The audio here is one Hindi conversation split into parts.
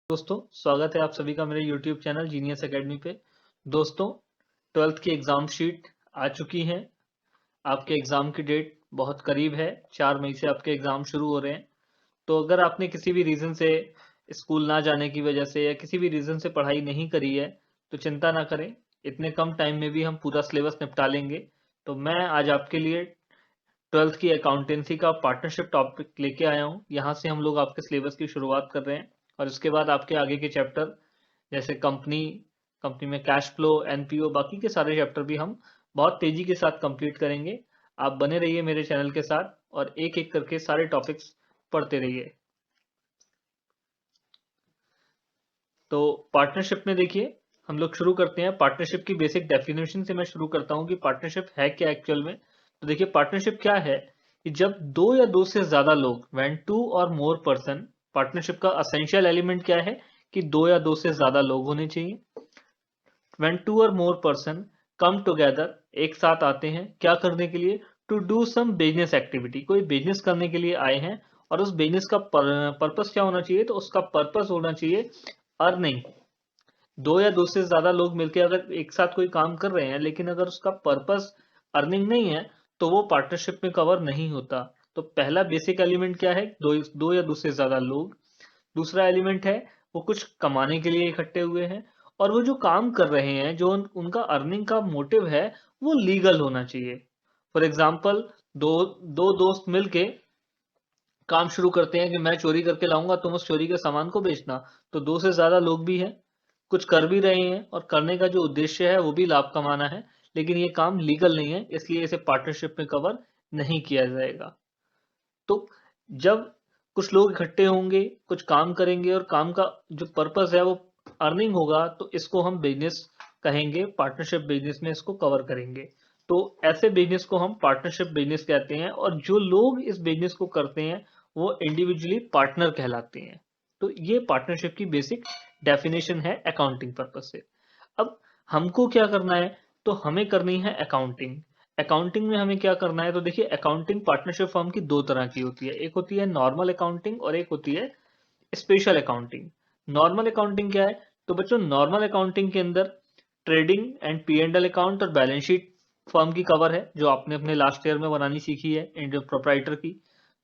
दोस्तों, स्वागत है आप सभी का मेरे YouTube चैनल जीनियस एकेडमी पे। दोस्तों, 12th की एग्ज़ाम शीट आ चुकी है। आपके एग्ज़ाम की डेट बहुत करीब है। 4 मई से आपके एग्ज़ाम शुरू हो रहे हैं। तो अगर आपने किसी भी रीज़न से स्कूल ना जाने की वजह से या किसी भी रीज़न से पढ़ाई नहीं करी है, तो चिंता ना करें। इतने कम टाइम में भी हम पूरा सिलेबस निपटा लेंगे। तो मैं आज आपके लिए 12th की अकाउंटेंसी का पार्टनरशिप टॉपिक लेके आया हूँ। यहाँ से हम लोग आपके सिलेबस की शुरुआत कर रहे हैं और इसके बाद आपके आगे के चैप्टर जैसे कंपनी कंपनी में कैश फ्लो, एनपीओ, बाकी के सारे चैप्टर भी हम बहुत तेजी के साथ कंप्लीट करेंगे। आप बने रहिए मेरे चैनल के साथ और एक एक करके सारे टॉपिक्स पढ़ते रहिए। तो पार्टनरशिप में देखिए, हम लोग शुरू करते हैं। पार्टनरशिप की बेसिक डेफिनेशन से मैं शुरू करता हूँ कि पार्टनरशिप है क्या एक्चुअल में। तो देखिए, पार्टनरशिप क्या है कि जब दो या दो से ज्यादा लोग, व्हेन टू और मोर पर्सन, पार्टनरशिप का असेंशियल एलिमेंट क्या है कि दो या दो से ज्यादा लोग होने चाहिए। व्हेन टू और मोर पर्सन कम टुगेदर, एक साथ आते हैं क्या करने के लिए, to do some business activity, कोई बिजनेस करने के लिए आए हैं। और उस बिजनेस का पर्पस क्या होना चाहिए, तो उसका पर्पस होना चाहिए अर्निंग। दो या दो से ज्यादा लोग मिलकर अगर एक साथ कोई काम कर रहे हैं लेकिन अगर उसका पर्पस अर्निंग नहीं है, तो वो पार्टनरशिप में कवर नहीं होता। तो पहला बेसिक एलिमेंट क्या है, दो या दो से ज्यादा लोग। दूसरा एलिमेंट है वो कुछ कमाने के लिए इकट्ठे हुए हैं और वो जो काम कर रहे हैं, जो उनका अर्निंग का मोटिव है, वो लीगल होना चाहिए। फॉर एग्जाम्पल, दो दो दोस्त मिलके काम शुरू करते हैं कि मैं चोरी करके लाऊंगा, तुम उस चोरी के सामान को बेचना। तो दो से ज्यादा लोग भी हैं, कुछ कर भी रहे हैं और करने का जो उद्देश्य है वो भी लाभ कमाना है, लेकिन ये काम लीगल नहीं है, इसलिए इसे पार्टनरशिप में कवर नहीं किया जाएगा। तो जब कुछ लोग इकट्ठे होंगे, कुछ काम करेंगे और काम का जो पर्पस है वो अर्निंग होगा, तो इसको हम बिजनेस कहेंगे। पार्टनरशिप बिजनेस में इसको कवर करेंगे। तो ऐसे बिजनेस को हम पार्टनरशिप बिजनेस कहते हैं और जो लोग इस बिजनेस को करते हैं वो इंडिविजुअली पार्टनर कहलाते हैं। तो ये पार्टनरशिप की बेसिक डेफिनेशन है अकाउंटिंग पर्पस से। अब हमको क्या करना है, तो हमें करनी है अकाउंटिंग। अकाउंटिंग में हमें क्या करना है, तो देखिए, अकाउंटिंग पार्टनरशिप फर्म की दो तरह की होती है। एक होती है नॉर्मल अकाउंटिंग और एक होती है स्पेशल अकाउंटिंग। नॉर्मल अकाउंटिंग क्या है, तो बच्चों, नॉर्मल अकाउंटिंग के अंदर trading and P and L account और बैलेंस शीट फर्म की कवर है, जो आपने अपने लास्ट ईयर में बनानी सीखी है इंडियन प्रोप्राइटर की।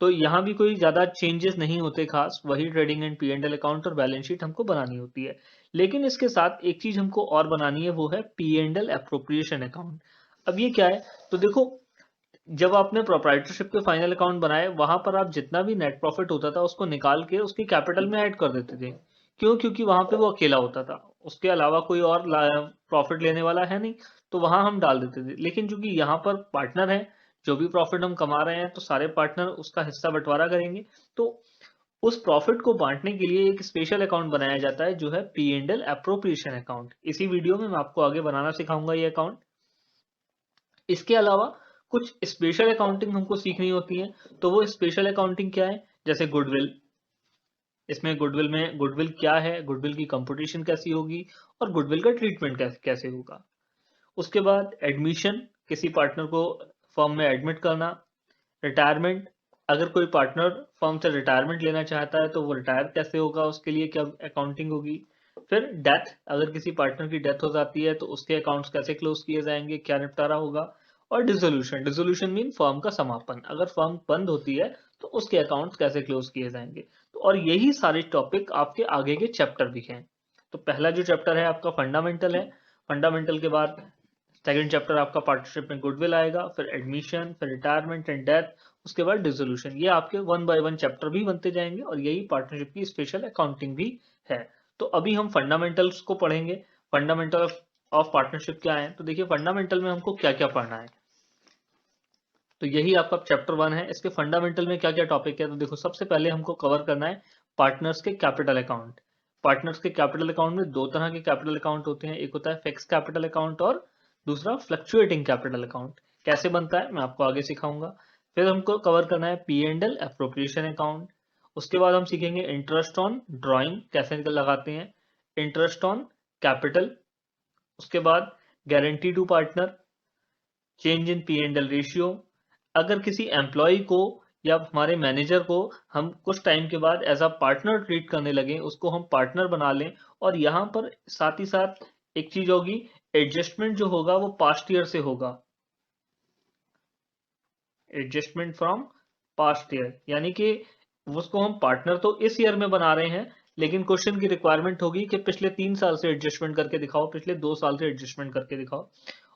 तो यहाँ भी कोई ज्यादा चेंजेस नहीं होते खास, वही trading and P and L account और बैलेंस शीट हमको बनानी होती है। लेकिन इसके साथ एक चीज हमको और बनानी है, वो है P and L appropriation account. अब ये क्या है, तो देखो, जब आपने प्रोप्राइटरशिप के फाइनल अकाउंट बनाए, वहां पर आप जितना भी नेट प्रॉफिट होता था उसको निकाल के उसकी कैपिटल में ऐड कर देते थे। क्यों? क्योंकि वहां पे वो अकेला होता था, उसके अलावा कोई और प्रॉफिट लेने वाला है नहीं, तो वहां हम डाल देते थे। लेकिन चूंकि यहाँ पर पार्टनर है, जो भी प्रॉफिट हम कमा रहे हैं तो सारे पार्टनर उसका हिस्सा बंटवारा करेंगे। तो उस प्रॉफिट को बांटने के लिए एक स्पेशल अकाउंट बनाया जाता है, जो है P and L appropriation account. इसी वीडियो में मैं आपको आगे बनाना सिखाऊंगा ये अकाउंट। इसके अलावा कुछ स्पेशल अकाउंटिंग हमको सीखनी होती है। तो वो स्पेशल अकाउंटिंग क्या है, जैसे गुडविल। इसमें गुडविल क्या है, गुडविल की कंपुटेशन कैसी होगी और गुडविल का ट्रीटमेंट कैसे होगा। उसके बाद एडमिशन, किसी पार्टनर को फर्म में एडमिट करना। रिटायरमेंट, अगर कोई पार्टनर फर्म से रिटायरमेंट लेना चाहता है तो वो रिटायर कैसे होगा, उसके लिए क्या अकाउंटिंग होगी। फिर डेथ, अगर किसी पार्टनर की डेथ हो जाती है तो उसके अकाउंट्स कैसे क्लोज किए जाएंगे, क्या निपटारा होगा। और डिसोल्यूशन, डिसोल्यूशन मीन फर्म का समापन, अगर फर्म बंद होती है तो उसके अकाउंट्स कैसे क्लोज किए जाएंगे। तो और यही सारे टॉपिक आपके आगे के चैप्टर भी हैं। तो पहला जो चैप्टर है आपका फंडामेंटल है। फंडामेंटल के बाद सेकंड चैप्टर आपका पार्टनरशिप में गुडविल आएगा, फिर एडमिशन, फिर रिटायरमेंट एंड डेथ, उसके बाद डिसोल्यूशन। ये आपके वन बाय वन चैप्टर भी बनते जाएंगे और यही पार्टनरशिप की स्पेशल अकाउंटिंग भी है। तो अभी हम फंडामेंटल्स को पढ़ेंगे। फंडामेंटल ऑफ पार्टनरशिप क्या है, तो देखिए, फंडामेंटल में हमको क्या क्या पढ़ना है। तो यही आपका चैप्टर 1 है। इसके फंडामेंटल में क्या क्या टॉपिक है, तो देखो, सबसे पहले हमको कवर करना है पार्टनर्स के कैपिटल अकाउंट। पार्टनर्स के कैपिटल अकाउंट में दो तरह के कैपिटल अकाउंट होते हैं, एक होता है फिक्स कैपिटल अकाउंट और दूसरा फ्लक्चुएटिंग कैपिटल अकाउंट। कैसे बनता है मैं आपको आगे सिखाऊंगा। फिर हमको कवर करना है P and L appropriation account. उसके बाद हम सीखेंगे इंटरेस्ट ऑन ड्रॉइंग कैसे लगाते हैं, इंटरेस्ट ऑन कैपिटल। उसके बाद guarantee to partner, change in P and L ratio. अगर किसी एम्प्लॉय को या हमारे मैनेजर को हम कुछ टाइम के बाद एज अ पार्टनर ट्रीट करने लगे, उसको हम पार्टनर बना लें। और यहाँ पर साथ ही साथ एक चीज होगी, एडजस्टमेंट जो होगा वो पास्ट ईयर से होगा, एडजस्टमेंट फ्रॉम पास्ट ईयर, यानी कि उसको हम पार्टनर तो इस ईयर में बना रहे हैं, लेकिन क्वेश्चन की रिक्वायरमेंट होगी कि पिछले 3 साल से एडजस्टमेंट करके दिखाओ, पिछले 2 साल से एडजस्टमेंट करके दिखाओ।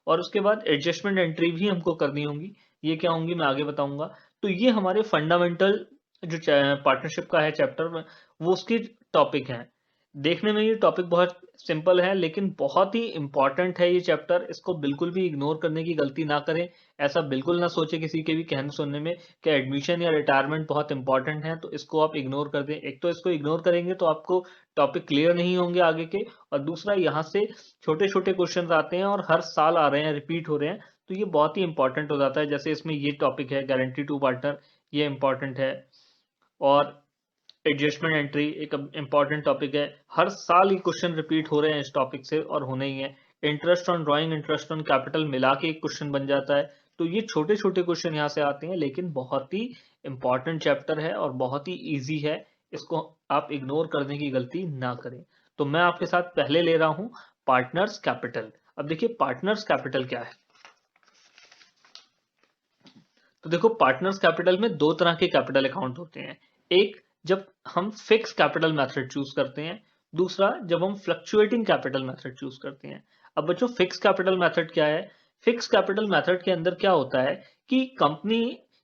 और उसके बाद एडजस्टमेंट एंट्री भी हमको करनी होंगी। ये क्या होंगी मैं आगे बताऊंगा। तो ये हमारे फंडामेंटल जो पार्टनरशिप का है चैप्टर, वो उसकी टॉपिक है। देखने में ये टॉपिक बहुत सिंपल है, लेकिन बहुत ही इंपॉर्टेंट है ये चैप्टर। इसको बिल्कुल भी इग्नोर करने की गलती ना करें। ऐसा बिल्कुल ना सोचे किसी के भी कहने सुनने में कि एडमिशन या रिटायरमेंट बहुत इंपॉर्टेंट है तो इसको आप इग्नोर कर दें। एक तो इसको इग्नोर करेंगे तो आपको टॉपिक क्लियर नहीं होंगे आगे के, और दूसरा यहाँ से छोटे छोटे क्वेश्चन आते हैं और हर साल आ रहे हैं, रिपीट हो रहे हैं, तो ये बहुत ही इंपॉर्टेंट हो जाता है। जैसे इसमें ये टॉपिक है गारंटी टू पार्टनर, ये इंपॉर्टेंट है। और एडजस्टमेंट एंट्री एक इंपॉर्टेंट टॉपिक है, हर साल ये क्वेश्चन रिपीट हो रहे हैं इस टॉपिक से और होने ही है। Interest on drawing, interest on capital मिला के एक क्वेश्चन बन जाता है। तो ये छोटे छोटे क्वेश्चन यहाँ से आते हैं, लेकिन बहुत ही इंपॉर्टेंट चैप्टर है और बहुत ही इजी है। इसको आप इग्नोर करने की गलती ना करें। तो मैं आपके साथ पहले ले रहा हूं पार्टनर्स कैपिटल। अब देखिए पार्टनर्स कैपिटल क्या है। तो देखो पार्टनर्स कैपिटल में दो तरह के कैपिटल अकाउंट होते हैं। एक जब हम फिक्स कैपिटल मेथड चूज करते हैं, दूसरा जब हम फ्लक्चुएटिंग कैपिटल मेथड चूज करते हैं। अब बच्चों फिक्स कैपिटल मेथड क्या है। फिक्स कैपिटल मेथड के अंदर क्या होता है कि कंपनी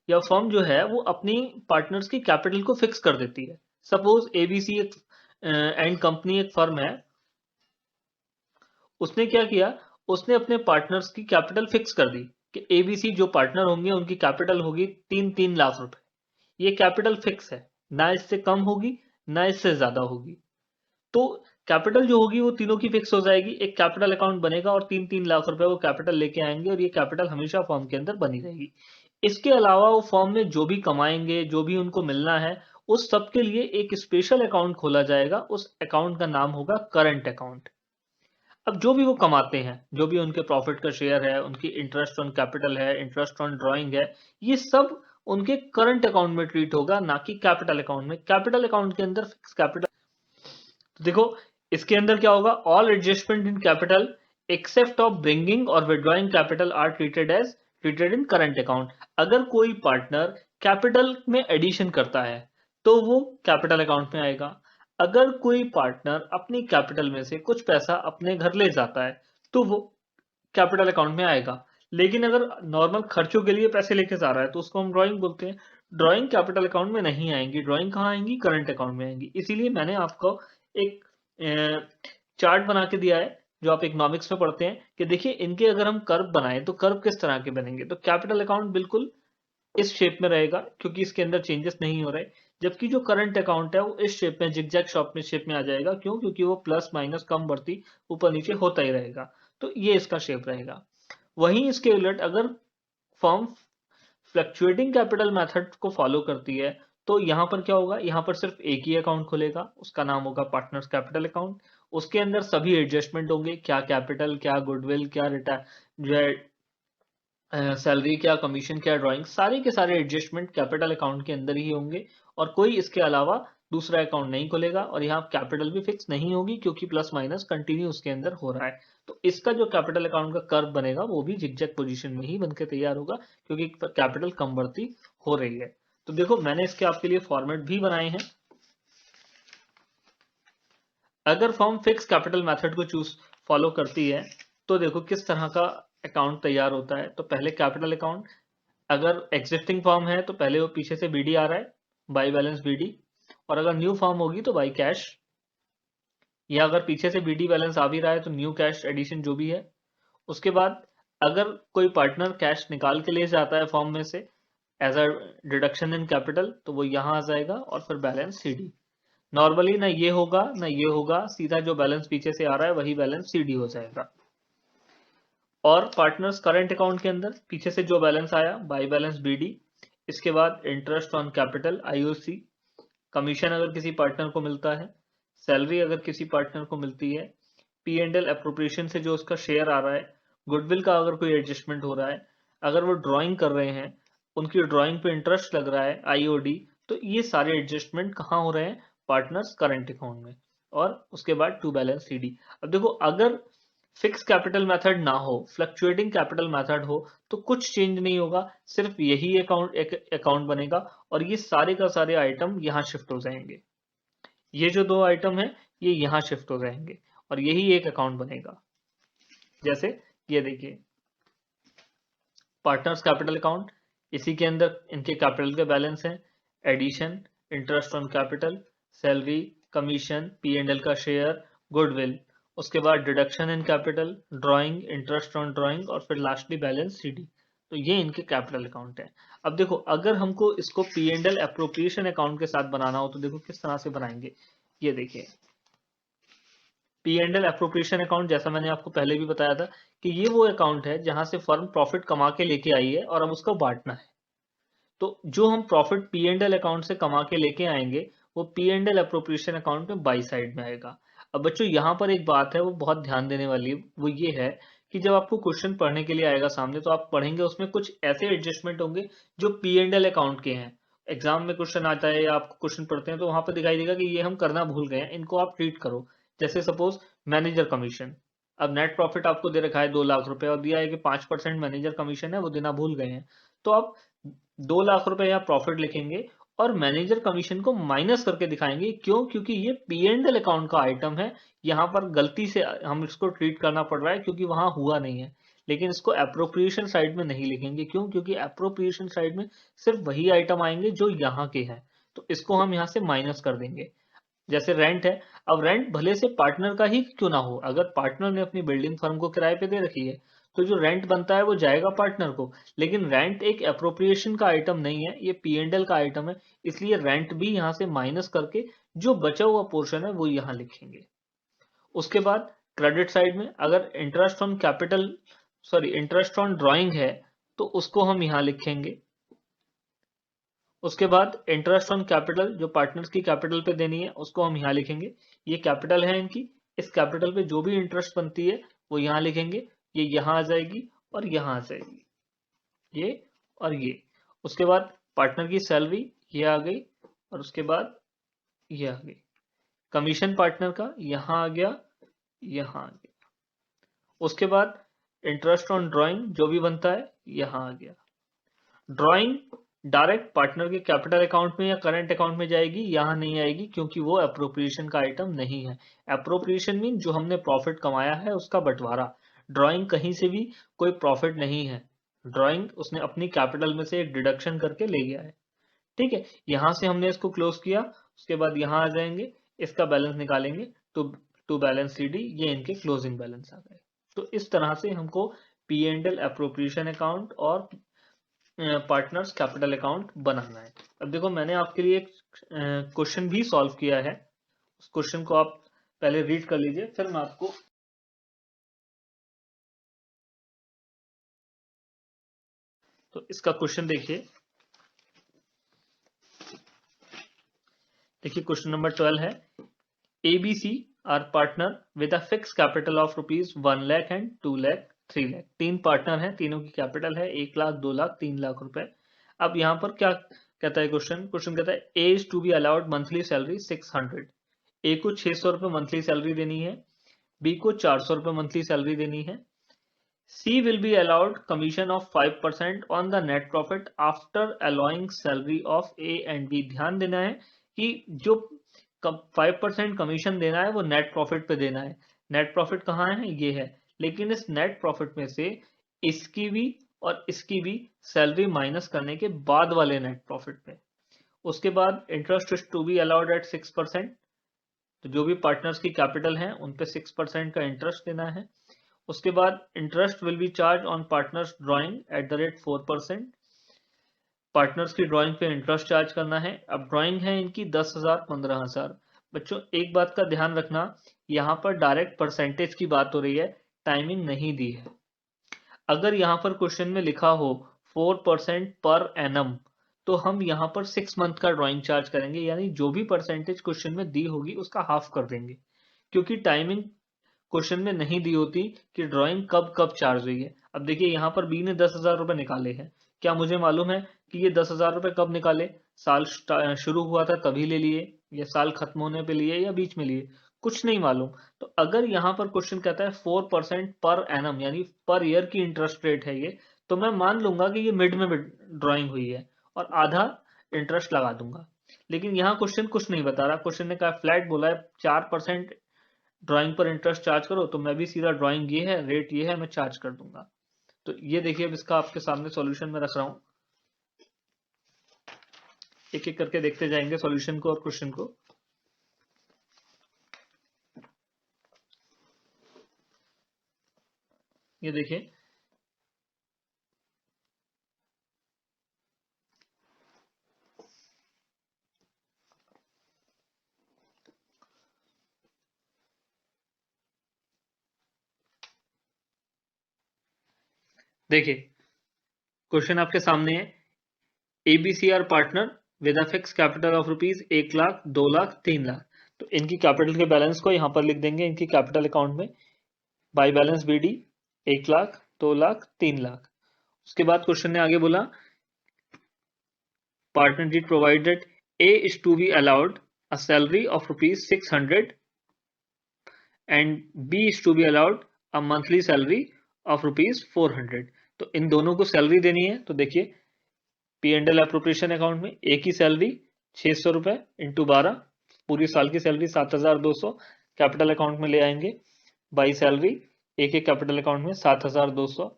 या फर्म जो है वो अपनी पार्टनर्स की कैपिटल को फिक्स कर देती है। सपोज एबीसी एक एंड कंपनी एक फर्म है, उसने क्या किया, उसने अपने पार्टनर्स की कैपिटल फिक्स कर दी कि एबीसी जो पार्टनर होंगे उनकी कैपिटल होगी 3-3 लाख रुपए। ये कैपिटल फिक्स है, ना इससे कम होगी ना इससे ज्यादा होगी। तो कैपिटल जो होगी वो तीनों की फिक्स हो जाएगी, एक कैपिटल अकाउंट बनेगा और 3-3 लाख रुपए वो कैपिटल लेके आएंगे और ये कैपिटल हमेशा फर्म के अंदर बनी रहेगी। इसके अलावा वो फर्म में जो भी कमाएंगे, जो भी उनको मिलना है, उस सब के लिए एक स्पेशल अकाउंट खोला जाएगा। उस अकाउंट का नाम होगा करंट अकाउंट। अब जो भी वो कमाते हैं, जो भी उनके प्रॉफिट का शेयर है, उनकी इंटरेस्ट ऑन कैपिटल है, इंटरेस्ट ऑन ड्राइंग है, ये सब उनके करंट अकाउंट में ट्रीट होगा, ना कि कैपिटल अकाउंट में। कैपिटल अकाउंट के अंदर फिक्स कैपिटल, तो देखो इसके अंदर क्या होगा, all adjustment in capital except of bringing और withdrawing capital are treated in current account. अगर कोई पार्टनर कैपिटल में एडिशन करता है तो वो कैपिटल अकाउंट में आएगा। अगर कोई पार्टनर अपनी कैपिटल में से कुछ पैसा अपने घर ले जाता है तो वो कैपिटल अकाउंट में आएगा। लेकिन अगर नॉर्मल खर्चों के लिए पैसे लेके जा रहा है तो उसको हम ड्राइंग बोलते हैं। ड्राइंग कैपिटल अकाउंट में नहीं आएंगी, ड्राइंग कहाँ आएंगी, करंट अकाउंट में आएंगी। इसीलिए मैंने आपको एक चार्ट बना के दिया है जो आप इकोनॉमिक्स में पढ़ते हैं कि देखिए इनके अगर हम कर्व बनाए तो कर्व किस तरह के बनेंगे। तो कैपिटल अकाउंट बिल्कुल इस शेप में रहेगा क्योंकि इसके अंदर चेंजेस नहीं हो रहे, जबकि जो करंट अकाउंट है वो इस शेप में जिगजैग शॉप में शेप में आ जाएगा। क्यों? क्योंकि वो प्लस माइनस कम बढ़ती ऊपर नीचे होता ही रहेगा। तो ये इसका शेप रहेगा। वहीं इसके उलट अगर फर्म फ्लक्चुएटिंग कैपिटल मेथड को फॉलो करती है तो यहाँ पर क्या होगा, यहाँ पर सिर्फ एक ही अकाउंट खुलेगा, उसका नाम होगा पार्टनर्स कैपिटल अकाउंट। उसके अंदर सभी एडजस्टमेंट होंगे, क्या कैपिटल, क्या गुडविल, क्या रिटायर जो है सैलरी, क्या कमीशन, क्या ड्राइंग, सारे के सारे एडजस्टमेंट कैपिटल अकाउंट के अंदर ही होंगे और कोई इसके अलावा दूसरा अकाउंट नहीं खुलेगा। और यहाँ कैपिटल भी फिक्स नहीं होगी क्योंकि प्लस माइनस कंटिन्यू उसके अंदर हो रहा है। तो इसका जो कैपिटल अकाउंट का कर्व बनेगा वो भी जिगजैग पोजीशन में ही बनके तैयार होगा क्योंकि कैपिटल कम बढ़ती हो रही है। तो देखो मैंने इसके आपके लिए फॉर्मेट भी बनाए हैं। अगर फर्म फिक्स कैपिटल मेथड को चूज फॉलो करती है तो देखो किस तरह का अकाउंट तैयार होता है। तो पहले कैपिटल अकाउंट, अगर एग्जिस्टिंग फॉर्म है तो पहले वो पीछे से बीडी आ रहा है, बाई बैलेंस बीडी। और अगर न्यू फॉर्म होगी तो बाई कैश, या अगर पीछे से बीडी बैलेंस आ भी रहा है तो न्यू कैश एडिशन जो भी है। उसके बाद अगर कोई पार्टनर कैश निकाल के ले जाता है फॉर्म में से as a deduction in capital तो वो यहाँ आ जाएगा और फिर बैलेंस सीडी। नॉर्मली ना ये होगा ना ये होगा, सीधा जो बैलेंस पीछे से आ रहा है वही बैलेंस सीडी हो जाएगा। और पार्टनर्स करंट अकाउंट के अंदर पीछे से जो बैलेंस आया बाई बैलेंस बीडी, इसके बाद interest on capital IOC, commission अगर किसी पार्टनर को मिलता है, सैलरी अगर किसी पार्टनर को मिलती है, पी एंड एल अप्रोप्रिएशन से जो उसका शेयर आ रहा है, गुडविल का अगर कोई एडजस्टमेंट हो रहा है, अगर वो ड्राइंग कर रहे हैं, उनकी ड्राइंग पे इंटरेस्ट लग रहा है आईओडी, तो ये सारे एडजस्टमेंट कहाँ हो रहे हैं, पार्टनर्स करंट अकाउंट में। और उसके बाद टू बैलेंस सीडी। अब देखो अगर फिक्स कैपिटल मेथड ना हो, फ्लक्चुएटिंग कैपिटल मेथड हो, तो कुछ चेंज नहीं होगा, सिर्फ यही अकाउंट बनेगा और ये सारे का सारे आइटम यहाँ शिफ्ट हो जाएंगे। ये जो दो आइटम है ये यहाँ शिफ्ट हो जाएंगे और यही एक अकाउंट बनेगा। जैसे ये देखिए पार्टनर्स कैपिटल अकाउंट, इसी के अंदर इनके कैपिटल के बैलेंस हैं, addition, interest on capital, salary, commission, P and L का शेयर, गुडविल, उसके बाद deduction in capital, drawing, interest on drawing और फिर लास्टली बैलेंस सीडी। तो ये इनके कैपिटल अकाउंट है। अब देखो अगर हमको इसको P and L appropriation account के साथ बनाना हो तो देखो किस तरह से बनाएंगे। ये देखिए P and L appropriation account, जैसा मैंने आपको पहले भी बताया था कि ये वो अकाउंट है जहां से फर्म प्रॉफिट कमा के लेके आई है और अब उसको बांटना है। तो जो हम profit P and L account से कमा के लेके आएंगे वो P and L appropriation account में बाई साइड में आएगा। अब बच्चों यहाँ पर एक बात है वो बहुत ध्यान देने वाली, वो ये है कि जब आपको क्वेश्चन पढ़ने के लिए आएगा सामने तो आप पढ़ेंगे उसमें कुछ ऐसे एडजस्टमेंट होंगे जो पी एंड एल अकाउंट के हैं। एग्जाम में क्वेश्चन आता है या आप क्वेश्चन पढ़ते हैं तो वहां पर दिखाई देगा कि ये हम करना भूल गए हैं, इनको आप ट्रीट करो। जैसे सपोज मैनेजर कमीशन, अब नेट प्रॉफिट आपको दे रखा है 2 लाख रुपए और दिया है कि 5% मैनेजर कमीशन है, वो देना भूल गए हैं, तो आप 2 लाख रुपए यहाँ प्रॉफिट लिखेंगे और मैनेजर कमीशन को माइनस करके दिखाएंगे। क्यों? क्योंकि ये पी एंड एल अकाउंट का आइटम है, यहाँ पर गलती से हम इसको ट्रीट करना पड़ रहा है क्योंकि वहां हुआ नहीं है। लेकिन इसको अप्रोप्रिएशन साइड में नहीं लिखेंगे। क्यों? क्योंकि अप्रोप्रिएशन साइड में सिर्फ वही आइटम आएंगे जो यहाँ के हैं, तो इसको हम यहाँ से माइनस कर देंगे। जैसे रेंट है, अब रेंट भले से पार्टनर का ही क्यों ना हो, अगर पार्टनर ने अपनी बिल्डिंग फर्म को किराए पे दे रखी है तो जो रेंट बनता है वो जाएगा पार्टनर को। लेकिन रेंट एक अप्रोप्रिएशन का आइटम नहीं है, ये पी एंड एल का आइटम है, इसलिए रेंट भी यहाँ से माइनस करके जो बचा हुआ पोर्शन है वो यहाँ लिखेंगे। उसके बाद क्रेडिट साइड में अगर interest on capital, sorry interest on drawing है तो उसको हम यहाँ लिखेंगे। उसके बाद इंटरेस्ट ऑन कैपिटल जो पार्टनर्स की कैपिटल पे देनी है उसको हम यहाँ लिखेंगे। ये कैपिटल है इनकी, इस कैपिटल पे जो भी इंटरेस्ट बनती है वो यहाँ लिखेंगे। ये यहाँ आ जाएगी और यहाँ आ जाएगी, ये और ये। उसके बाद पार्टनर की सैलरी ये आ गई और उसके बाद ये आ गई। कमीशन पार्टनर का यहाँ आ गया, यहाँ आ गया। उसके बाद इंटरेस्ट ऑन ड्राइंग जो भी बनता है यहाँ आ गया। ड्राइंग डायरेक्ट पार्टनर के कैपिटल अकाउंट में या करंट अकाउंट में जाएगी, यहाँ नहीं आएगी क्योंकि वो अप्रोप्रिएशन का आइटम नहीं है। अप्रोप्रिएशन मीन जो हमने प्रॉफिट कमाया है उसका बंटवारा। ड्राइंग कहीं से भी कोई प्रॉफिट नहीं है, ड्राइंग उसने अपनी कैपिटल में से एक डिडक्शन करके ले गया है। ठीक है, यहां से हमने इसको क्लोज किया, उसके बाद यहाँ आ जाएंगे, इसका बैलेंस निकालेंगे तो टू बैलेंस सी डी, ये इनके क्लोजिंग बैलेंस आ गए। तो इस तरह से हमको P and L appropriation account और पार्टनर्स कैपिटल अकाउंट बनाना है। अब देखो मैंने आपके लिए एक क्वेश्चन भी सॉल्व किया है, उस क्वेश्चन को आप पहले रीड कर लीजिए फिर मैं आपको, तो इसका क्वेश्चन देखिए क्वेश्चन नंबर 12 है, ABC are partner with a fix capital of ₹1 lakh and 2 lakh 3 lakh. तीन पार्टनर हैं, तीनों की कैपिटल है 1 लाख 2 लाख 3 लाख रुपए। अब यहाँ पर क्या कहता है क्वेश्चन कहता है A is to be allowed monthly salary 600। A को 600 रुपए मंथली सैलरी देनी है, बी को 400 रुपए मंथली सैलरी देनी है। C will be allowed commission of 5% on the net profit after allowing salary of A and B. ध्यान देना है कि जो 5% कमीशन देना है वो नेट प्रॉफिट पे देना है। नेट प्रॉफिट कहाँ है? ये है। लेकिन इस नेट प्रॉफिट में से इसकी भी और इसकी भी सैलरी माइनस करने के बाद वाले नेट प्रॉफिट पे। उसके बाद interest is to be allowed at 6%, तो जो भी पार्टनर्स की कैपिटल है उन पे 6% का इंटरेस्ट देना है। उसके बाद interest will be charge on partners drawing eight the rate 4%। Partners की ड्राइंग पे इंटरेस्ट चार्ज करना है। अब ड्राइंग है इनकी 10,000 15,000। बच्चों एक बात का ध्यान रखना, यहाँ पर डायरेक्ट परसेंटेज की बात हो रही है, टाइमिंग नहीं दी है। अगर यहाँ पर क्वेश्चन में लिखा हो 4% पर एनम तो हम यहाँ पर 6 मंथ का ड्राइंग चार्ज करेंगे, यानी जो भी परसेंटेज क्वेश्चन में दी होगी उसका हाफ कर देंगे, क्योंकि टाइमिंग क्वेश्चन में नहीं दी होती कि ड्राइंग कब कब चार्ज हुई है। अब देखिए यहाँ पर बी ने 10,000 रुपए निकाले हैं, क्या मुझे मालूम है कि ये 10,000 रुपए कब निकाले, साल शुरू हुआ था तभी ले लिए, या साल खत्म होने पे लिए, या बीच में लिए, कुछ नहीं मालूम। तो अगर यहाँ पर क्वेश्चन कहता है 4% पर एनम यानी पर ईयर की इंटरेस्ट रेट है ये, तो मैं मान लूंगा कि ये मिड में ड्राइंग हुई है और आधा इंटरेस्ट लगा दूंगा। लेकिन यहाँ क्वेश्चन कुछ नहीं बता रहा, क्वेश्चन ने कहा फ्लैट बोला है 4% ड्राइंग पर इंटरेस्ट चार्ज करो, तो मैं भी सीधा ड्राइंग ये है, रेट ये है, मैं चार्ज कर दूंगा। तो ये देखिए अब इसका आपके सामने सॉल्यूशन में रख रहा हूं, एक एक करके देखते जाएंगे सॉल्यूशन को और क्वेश्चन को। ये देखिए देखिए क्वेश्चन आपके सामने है, A B C are partner with a fix capital of rupees 1 lakh, 2 lakh, 3 lakh. तो इनकी कैपिटल के बैलेंस को यहां पर लिख देंगे इनकी कैपिटल अकाउंट में, by balance BD 1 lakh, 2 lakh, 3 lakh. उसके बाद क्वेश्चन ने आगे बोला, partner did provide that A is to be allowed a salary of rupees 600 and B is to be allowed a monthly salary of rupees 400। तो इन दोनों को सैलरी देनी है। तो देखिए P and L appropriation account में ए की सैलरी 600 रुपए इंटू 12, पूरी साल की सैलरी 7,200 कैपिटल अकाउंट में ले आएंगे, बाई सैलरी ए के कैपिटल अकाउंट में 7,200।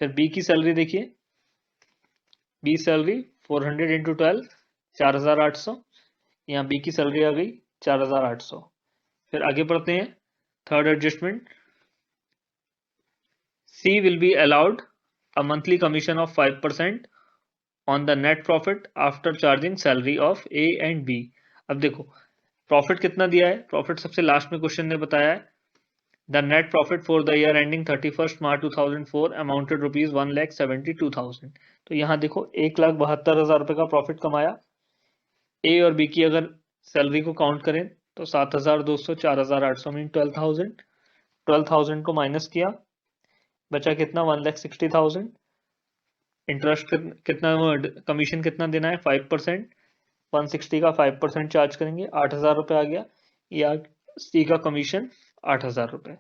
फिर बी की सैलरी देखिए, बी सैलरी 400 इंटू 12 4,800, यहाँ बी की सैलरी आ गई 4,800। फिर आगे बढ़ते हैं, third adjustment, C will be allowed a monthly commission of 5% on the net profit after charging salary of A and B. अब देखो प्रॉफिट कितना दिया है, प्रॉफिट सबसे लास्ट में क्वेश्चन ने बताया है, the net profit for the year ending 31 March 2004 amounted rupees 1,72,000। तो यहाँ देखो 1,72,000 रुपए का प्रॉफिट कमाया। ए और बी की अगर सैलरी को काउंट करें तो 7,200 4,800 मीन 12,000, 12,000 को माइनस किया, बचा कितना 1,60,000। इंटरेस्ट कितना, कमीशन कितना देना है 5%, 160 का 5% चार्ज करेंगे, 8,000 रुपए आ गया। या सी का कमीशन 8,000 रुपए,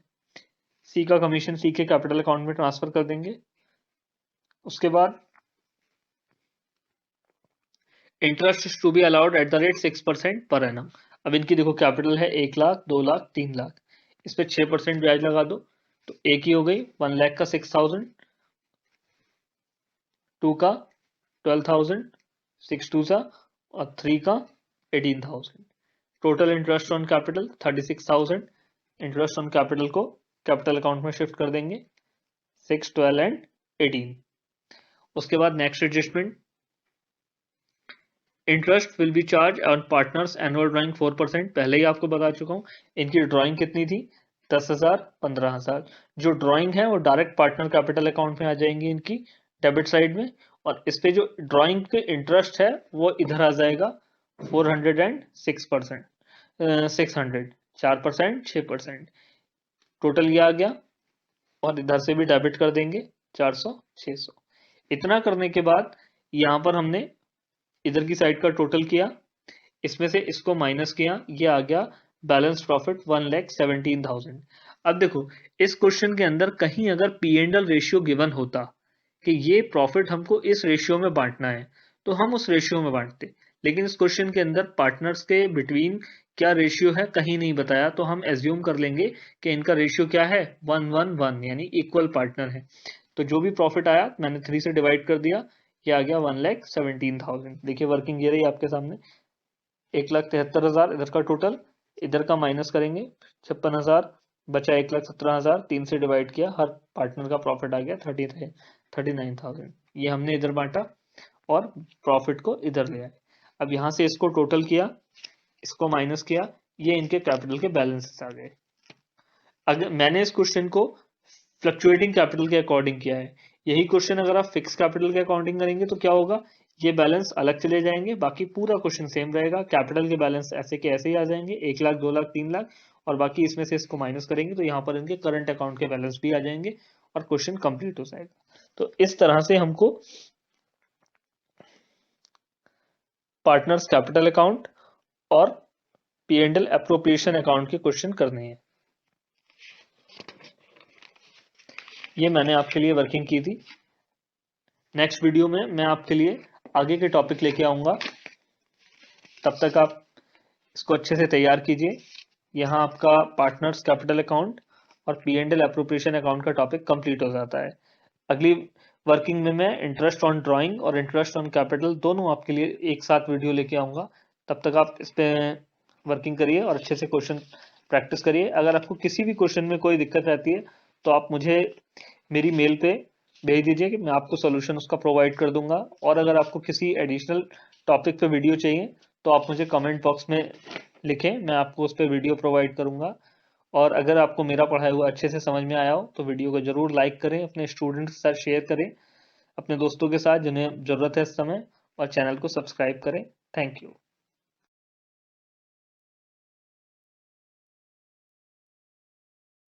सी का कमीशन सी के कैपिटल अकाउंट में ट्रांसफर कर देंगे। उसके बाद interest to be allowed at the rate 6% per annum. अब इनकी देखो कैपिटल है 1 लाख, 2 लाख, 3 लाख, इस पे 6% ब्याज लगा दो, तो एक ही हो गई 1 लाख का 6,000, 2 का 12,000, 6 2 सा, और 3 का 18,000। Total interest on capital 36,000। Interest on capital को कैपिटल अकाउंट में शिफ्ट कर देंगे 6, 12 एंड 18। उसके बाद next adjustment, interest will be charge on partners annual drawing 4%। पहले ही आपको बता चुका हूं इनकी ड्राइंग कितनी थी, 10,000, 15,000। जो ड्राइंग है वो डायरेक्ट पार्टनर कैपिटल अकाउंट में आ जाएंगी इनकी डेबिट साइड में, और इस पे जो ड्राइंग के इंटरेस्ट है वो इधर आ जाएगा 406%, 600, 4%, 6%, टोटल ये आ गया। और इधर से भी डेबिट कर देंगे 400, 600। इतना करने के बाद यहां पर हमने इधर की साइड का टोटल किया, इसमें से इसको माइनस किया, ये आ गया बैलेंस प्रॉफिट 1,17,000। अब देखो इस क्वेश्चन के अंदर कहीं अगर P and L ratio given होता कि ये प्रॉफिट हमको इस रेशियो में बांटना है, तो हम उस रेशियो में बांटते, लेकिन इस क्वेश्चन के अंदर पार्टनर्स के बिटवीन क्या रेशियो है कहीं नहीं बताया, तो हम एज्यूम कर लेंगे कि इनका रेशियो क्या है 1:1 यानी इक्वल पार्टनर है। तो जो भी प्रॉफिट आया मैंने 3 से डिवाइड कर दिया, ये आ गया 1,17,000। देखिए वर्किंग ये रही आपके सामने, 1,73,000 इधर का टोटल, इधर का माइनस करेंगे 56,000, बचा 1,17,000, 3 से डिवाइड किया, हर पार्टनर का प्रॉफिट आ गया 39,000। ये हमने इधर बांटा और प्रॉफिट को इधर ले आए। अब यहां से इसको टोटल किया, इसको माइनस किया, ये इनके कैपिटल के बैलेंसेस आ गए। अगर मैंने इस क्वेश्चन को फ्लक्चुएटिंग कैपिटल के अकॉर्डिंग किया है, यही क्वेश्चन अगर आप फिक्स कैपिटल के अकॉर्डिंग करेंगे तो क्या होगा, ये बैलेंस अलग चले जाएंगे, बाकी पूरा क्वेश्चन सेम रहेगा, कैपिटल के बैलेंस ऐसे के ऐसे ही आ जाएंगे 1 लाख, 2 लाख, 3 लाख, और बाकी इसमें से इसको माइनस करेंगे तो यहाँ पर इनके करंट अकाउंट के बैलेंस भी आ जाएंगे और क्वेश्चन कंप्लीट हो जाएगा। तो इस तरह से हमको पार्टनर्स कैपिटल अकाउंट और P&L एप्रोप्रिएशन अकाउंट के क्वेश्चन करने हैं। ये मैंने आपके लिए वर्किंग की थी। नेक्स्ट वीडियो में मैं आपके लिए आगे के टॉपिक लेके आऊंगा। तब तक आप इसको अच्छे से तैयार कीजिए। यहाँ आपका पार्टनर्स कैपिटल अकाउंट और P&L एप्रोप्रिएशन अकाउंट का टॉपिक कंप्लीट हो जाता है। अगली वर्किंग में मैं इंटरेस्ट ऑन ड्राइंग और इंटरेस्ट ऑन कैपिटल दोनों आपके लिए एक साथ वीडियो लेके आऊंगा। तब तक आप इस पे वर्किंग करिए और अच्छे से क्वेश्चन प्रैक्टिस करिए। अगर आपको किसी भी क्वेश्चन में कोई दिक्कत रहती है तो आप मुझे मेरी मेल पे भेज दीजिए कि मैं आपको सोल्यूशन उसका प्रोवाइड कर दूंगा। और अगर आपको किसी एडिशनल टॉपिक पे वीडियो चाहिए तो आप मुझे कमेंट बॉक्स में लिखें, मैं आपको उस पर वीडियो प्रोवाइड करूंगा। और अगर आपको मेरा पढ़ाया हुआ अच्छे से समझ में आया हो तो वीडियो को जरूर लाइक करें, अपने स्टूडेंट्स के साथ शेयर करें, अपने दोस्तों के साथ जिन्हें जरूरत है इस समय, और चैनल को सब्सक्राइब करें। Thank you.